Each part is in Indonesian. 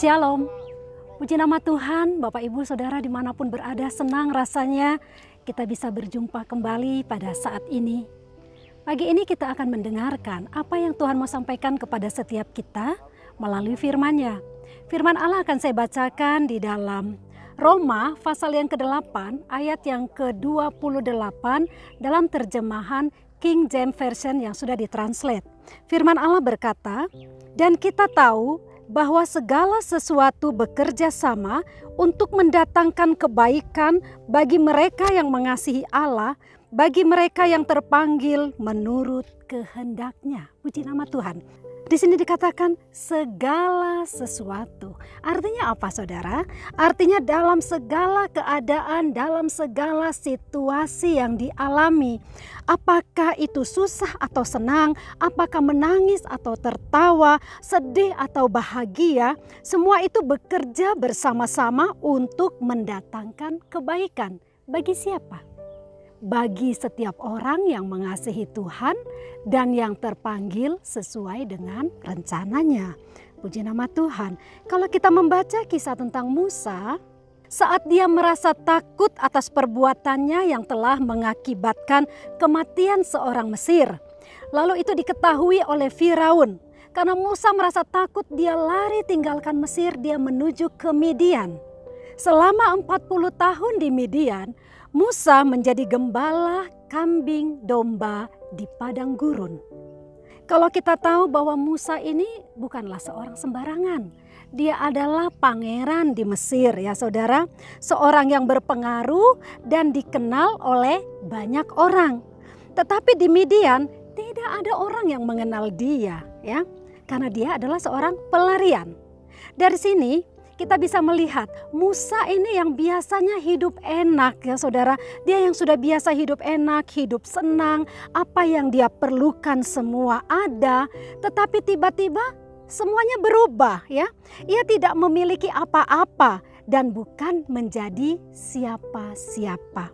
Shalom, puji nama Tuhan, Bapak Ibu Saudara dimanapun berada, senang rasanya kita bisa berjumpa kembali pada saat ini. Pagi ini kita akan mendengarkan apa yang Tuhan mau sampaikan kepada setiap kita melalui firman-Nya. Firman Allah akan saya bacakan di dalam Roma pasal yang ke-8 ayat yang ke-28 dalam terjemahan King James Version yang sudah ditranslate. Firman Allah berkata, "Dan kita tahu bahwa segala sesuatu bekerja sama untuk mendatangkan kebaikan bagi mereka yang mengasihi Allah, bagi mereka yang terpanggil menurut kehendak-Nya." Puji nama Tuhan. Di sini dikatakan segala sesuatu. Artinya apa, saudara? Artinya dalam segala keadaan, dalam segala situasi yang dialami, apakah itu susah atau senang, apakah menangis atau tertawa, sedih atau bahagia, semua itu bekerja bersama-sama untuk mendatangkan kebaikan. Bagi siapa? Bagi setiap orang yang mengasihi Tuhan dan yang terpanggil sesuai dengan rencananya. Puji nama Tuhan. Kalau kita membaca kisah tentang Musa, saat dia merasa takut atas perbuatannya yang telah mengakibatkan kematian seorang Mesir. Lalu itu diketahui oleh Firaun. Karena Musa merasa takut, dia lari tinggalkan Mesir, dia menuju ke Midian. Selama 40 tahun di Midian, Musa menjadi gembala kambing domba di padang gurun. Kalau kita tahu bahwa Musa ini bukanlah seorang sembarangan. Dia adalah pangeran di Mesir, ya saudara. Seorang yang berpengaruh dan dikenal oleh banyak orang. Tetapi di Midian tidak ada orang yang mengenal dia, ya. Karena dia adalah seorang pelarian. Dari sini kita bisa melihat Musa ini yang biasanya hidup enak, ya saudara. Dia yang sudah biasa hidup enak, hidup senang, apa yang dia perlukan semua ada. Tetapi tiba-tiba semuanya berubah, ya. Ia tidak memiliki apa-apa dan bukan menjadi siapa-siapa.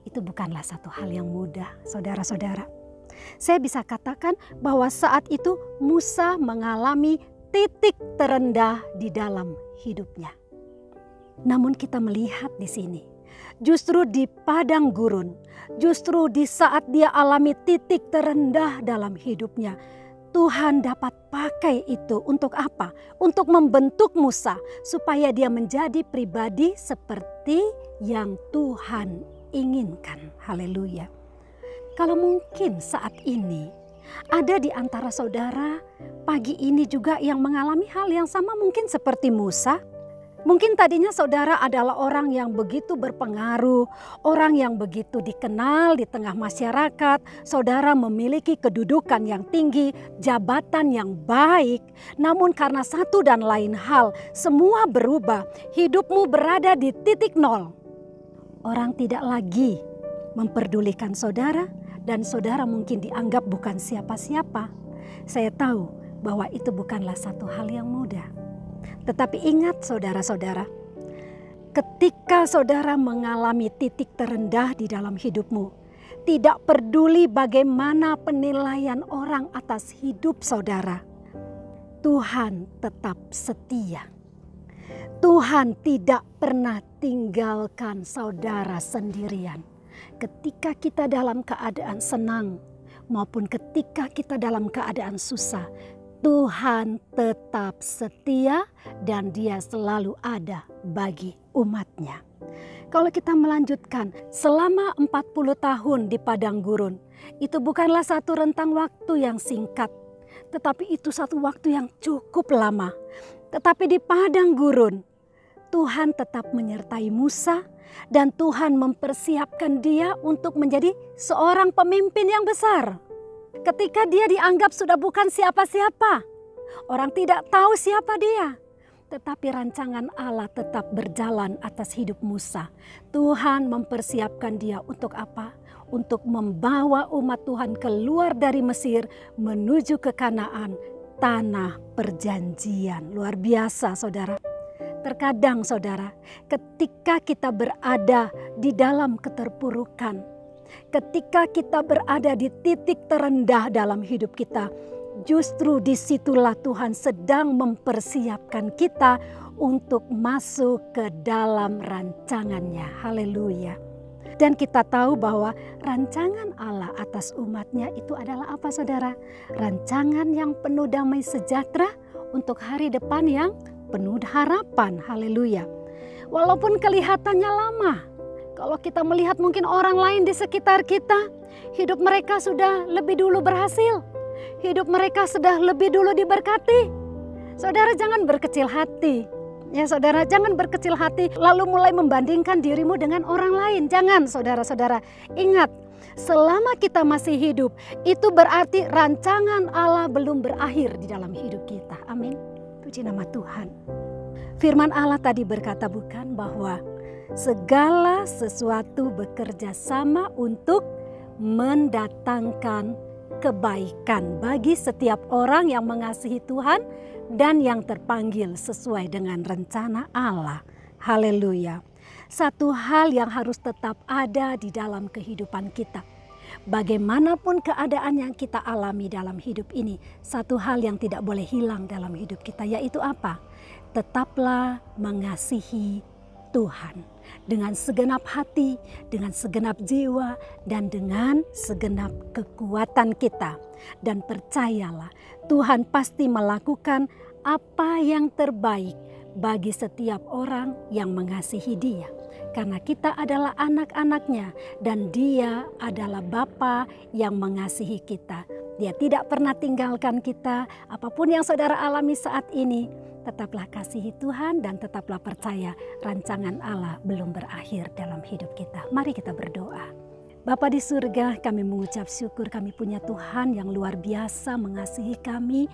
Itu bukanlah satu hal yang mudah, saudara-saudara. Saya bisa katakan bahwa saat itu Musa mengalami titik terendah di dalam hidupnya. Namun kita melihat di sini, justru di padang gurun, justru di saat dia alami titik terendah dalam hidupnya, Tuhan dapat pakai itu untuk apa? Untuk membentuk Musa supaya dia menjadi pribadi seperti yang Tuhan inginkan. Haleluya. Kalau mungkin saat ini ada di antara saudara pagi ini juga yang mengalami hal yang sama mungkin seperti Musa. Mungkin tadinya saudara adalah orang yang begitu berpengaruh, orang yang begitu dikenal di tengah masyarakat. Saudara memiliki kedudukan yang tinggi, jabatan yang baik. Namun karena satu dan lain hal, semua berubah. Hidupmu berada di titik nol. Orang tidak lagi memperdulikan saudara dan saudara mungkin dianggap bukan siapa-siapa. Saya tahu bahwa itu bukanlah satu hal yang mudah. Tetapi ingat saudara-saudara, ketika saudara mengalami titik terendah di dalam hidupmu, tidak peduli bagaimana penilaian orang atas hidup saudara, Tuhan tetap setia. Tuhan tidak pernah tinggalkan saudara sendirian. Ketika kita dalam keadaan senang maupun ketika kita dalam keadaan susah, Tuhan tetap setia dan Dia selalu ada bagi umat-Nya. Kalau kita melanjutkan, selama 40 tahun di padang gurun, itu bukanlah satu rentang waktu yang singkat, tetapi itu satu waktu yang cukup lama. Tetapi di padang gurun, Tuhan tetap menyertai Musa dan Tuhan mempersiapkan dia untuk menjadi seorang pemimpin yang besar. Ketika dia dianggap sudah bukan siapa-siapa, orang tidak tahu siapa dia. Tetapi rancangan Allah tetap berjalan atas hidup Musa. Tuhan mempersiapkan dia untuk apa? Untuk membawa umat Tuhan keluar dari Mesir menuju ke Kanaan, tanah perjanjian. Luar biasa saudara. Terkadang saudara, ketika kita berada di dalam keterpurukan, ketika kita berada di titik terendah dalam hidup kita, justru disitulah Tuhan sedang mempersiapkan kita untuk masuk ke dalam rancangannya. Haleluya. Dan kita tahu bahwa rancangan Allah atas umatnya itu adalah apa, saudara? Rancangan yang penuh damai sejahtera untuk hari depan yang penuh harapan. Haleluya. Walaupun kelihatannya lama, kalau kita melihat mungkin orang lain di sekitar kita, hidup mereka sudah lebih dulu berhasil. Hidup mereka sudah lebih dulu diberkati. Saudara, jangan berkecil hati. Ya saudara, jangan berkecil hati lalu mulai membandingkan dirimu dengan orang lain. Jangan, saudara-saudara. Ingat, selama kita masih hidup, itu berarti rancangan Allah belum berakhir di dalam hidup kita. Amin. Puji nama Tuhan. Firman Allah tadi berkata bukan bahwa segala sesuatu bekerja sama untuk mendatangkan kebaikan bagi setiap orang yang mengasihi Tuhan dan yang terpanggil sesuai dengan rencana Allah. Haleluya. Satu hal yang harus tetap ada di dalam kehidupan kita. Bagaimanapun keadaan yang kita alami dalam hidup ini, satu hal yang tidak boleh hilang dalam hidup kita, yaitu apa? Tetaplah mengasihi Tuhan dengan segenap hati, dengan segenap jiwa, dan dengan segenap kekuatan kita. Dan percayalah, Tuhan pasti melakukan apa yang terbaik bagi setiap orang yang mengasihi Dia. Karena kita adalah anak-anaknya dan Dia adalah Bapa yang mengasihi kita. Dia tidak pernah tinggalkan kita. Apapun yang saudara alami saat ini, tetaplah kasihi Tuhan dan tetaplah percaya rancangan Allah belum berakhir dalam hidup kita. Mari kita berdoa. Bapa di surga, kami mengucap syukur kami punya Tuhan yang luar biasa mengasihi kami.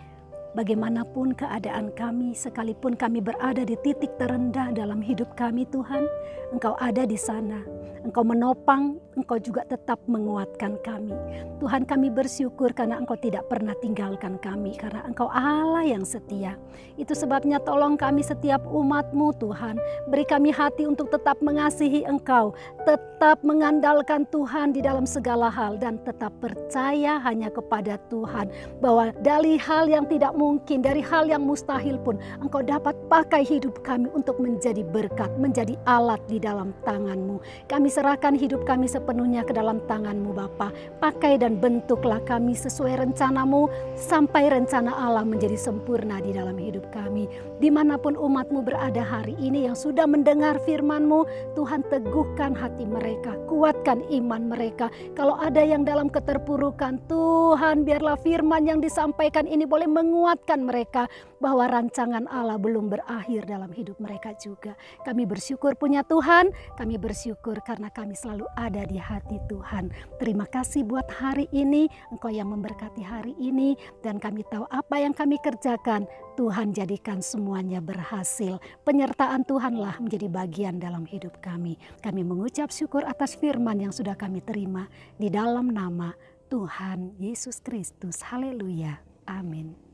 Bagaimanapun keadaan kami, sekalipun kami berada di titik terendah dalam hidup kami Tuhan, Engkau ada di sana. Engkau menopang, Engkau juga tetap menguatkan kami. Tuhan, kami bersyukur karena Engkau tidak pernah tinggalkan kami, karena Engkau Allah yang setia. Itu sebabnya tolong kami setiap umat-Mu Tuhan, beri kami hati untuk tetap mengasihi Engkau, tetap mengandalkan Tuhan di dalam segala hal, dan tetap percaya hanya kepada Tuhan, bahwa dari hal yang tidak mungkin, dari hal yang mustahil pun, Engkau dapat pakai hidup kami untuk menjadi berkat, menjadi alat di dalam tangan-Mu. Kami serahkan hidup kami sepenuhnya ke dalam tangan-Mu Bapa. Pakai dan bentuklah kami sesuai rencana-Mu, sampai rencana Allah menjadi sempurna di dalam hidup kami. Dimanapun umat-Mu berada hari ini yang sudah mendengar firman-Mu, Tuhan teguhkan hati mereka, kuatkan iman mereka. Kalau ada yang dalam keterpurukan, Tuhan biarlah firman yang disampaikan ini boleh menguatkan mereka bahwa rancangan Allah belum berakhir dalam hidup mereka juga. Kami bersyukur punya Tuhan, kami bersyukur karena kami selalu ada di hati Tuhan. Terima kasih buat hari ini, Engkau yang memberkati hari ini, dan kami tahu apa yang kami kerjakan, Tuhan jadikan semuanya berhasil. Penyertaan Tuhanlah menjadi bagian dalam hidup kami. Kami mengucap syukur atas firman yang sudah kami terima di dalam nama Tuhan Yesus Kristus. Haleluya. Amin.